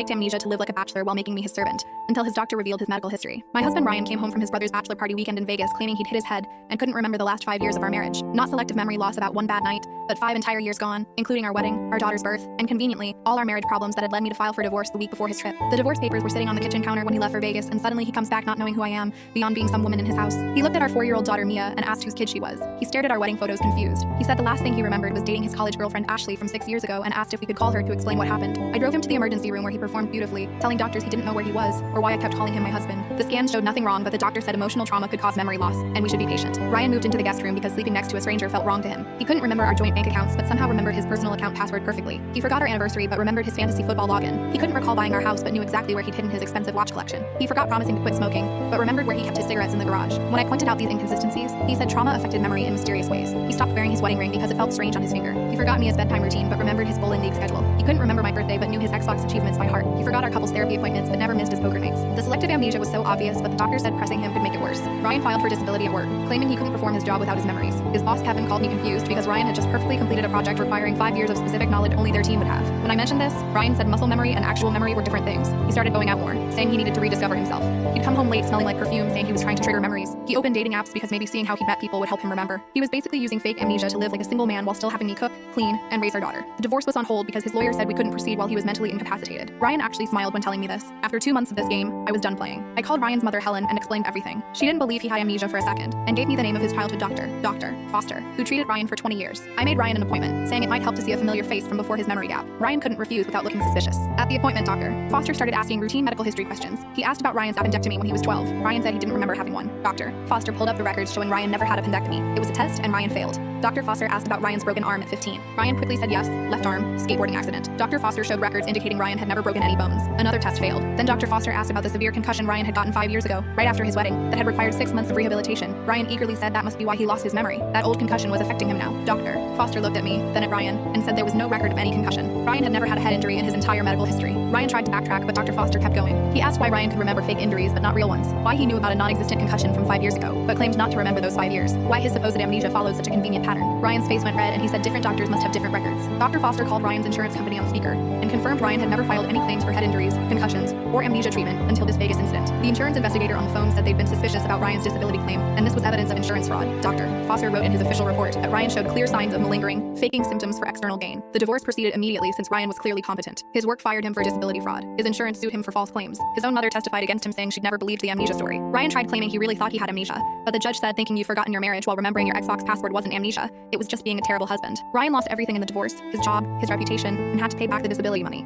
faked amnesia to live like a bachelor while making me his servant, until his doctor revealed his medical history. My husband Ryan came home from his brother's bachelor party weekend in Vegas claiming he'd hit his head and couldn't remember the last 5 years of our marriage. Not selective memory loss about one bad night, but 5 entire years gone, including our wedding, our daughter's birth, and conveniently, all our marriage problems that had led me to file for divorce the week before his trip. The divorce papers were sitting on the kitchen counter when he left for Vegas, and suddenly he comes back not knowing who I am, beyond being some woman in his house. He looked at our 4-year-old daughter Mia and asked whose kid she was. He stared at our wedding photos confused. He said the last thing he remembered was dating his college girlfriend Ashley from 6 years ago and asked if we could call her to explain what happened. I drove him to the emergency room where he performed beautifully, telling doctors he didn't know where he was or why I kept calling him my husband. The scan showed nothing wrong, but the doctor said emotional trauma could cause memory loss, and we should be patient. Ryan moved into the guest room because sleeping next to a stranger felt wrong to him. He couldn't remember our joint bank accounts, but somehow remembered his personal account password perfectly. He forgot our anniversary, but remembered his fantasy football login. He couldn't recall buying our house, but knew exactly where he'd hidden his expensive watch collection. He forgot promising to quit smoking, but remembered where he kept his cigarettes in the garage. When I pointed out these inconsistencies, he said trauma affected memory in mysterious ways. He stopped wearing his wedding ring because it felt strange on his finger. He forgot Mia's bedtime routine, but remembered his bowling league schedule. He couldn't remember my birthday, but knew his Xbox achievements by heart. He forgot our couple's therapy appointments, but never missed his poker nights. The selective amnesia was so obvious, but the doctor said pressing him could make it worse. Ryan filed for disability at work, claiming he couldn't perform his job without his memories. His boss Kevin called me confused because Ryan had just perfectly completed a project requiring 5 years of specific knowledge only their team would have. When I mentioned this, Ryan said muscle memory and actual memory were different things. He started going out more, saying he needed to rediscover himself. He'd come home late smelling like perfume, saying he was trying to trigger memories. He opened dating apps because maybe seeing how he met people would help him remember. He was basically using fake amnesia to live like a single man while still having me cook, clean, and raise our daughter. The divorce was on hold because his lawyer said we couldn't proceed while he was mentally incapacitated. Ryan actually smiled when telling me this. After 2 months of this game, I was done playing. I called Ryan's mother Helen and explained everything. She didn't believe he had amnesia for a second, and gave me the name of his childhood doctor, Dr. Foster, who treated Ryan for 20 years. I made Ryan an appointment, saying it might help to see a familiar face from before his memory gap. Ryan couldn't refuse without looking suspicious. At the appointment, Dr. Foster started asking routine medical history questions. He asked about Ryan's appendectomy when he was 12. Ryan said he didn't remember having one. Dr. Foster pulled up the records showing Ryan never had appendectomy. It was a test, and Ryan failed. Dr. Foster asked about Ryan's broken arm at 15. Ryan quickly said yes, left arm, skateboarding accident. Dr. Foster showed records indicating Ryan had never broken any bones. Another test failed. Then Dr. Foster asked about the severe concussion Ryan had gotten 5 years ago, right after his wedding, that had required 6 months of rehabilitation. Ryan eagerly said that must be why he lost his memory. That old concussion was affecting him now. Dr. Foster looked at me, then at Ryan, and said there was no record of any concussion. Ryan had never had a head injury in his entire medical history. Ryan tried to backtrack, but Dr. Foster kept going. He asked why Ryan could remember fake injuries but not real ones, why he knew about a non-existent concussion from 5 years ago, but claimed not to remember those 5 years, why his supposed amnesia follows such a convenient pattern. Ryan's face went red and he said different doctors must have different records. Dr. Foster called Ryan's insurance company on speaker and confirmed Ryan had never filed any claims for head injuries, concussions, or amnesia treatment until this Vegas incident. The insurance investigator on the phone said they'd been suspicious about Ryan's disability claim, and this was evidence of insurance fraud. Dr. Foster wrote in his official report that Ryan showed clear signs of malingering, faking symptoms for external gain. The divorce proceeded immediately since Ryan was clearly competent. His work fired him for disability fraud. His insurance sued him for false claims. His own mother testified against him saying she'd never believed the amnesia story. Ryan tried claiming he really thought he had amnesia, but the judge said thinking you've forgotten your marriage while remembering your Xbox password wasn't amnesia. It was just being a terrible husband. Ryan lost everything in the divorce, his job, his reputation, and had to pay back the disability money.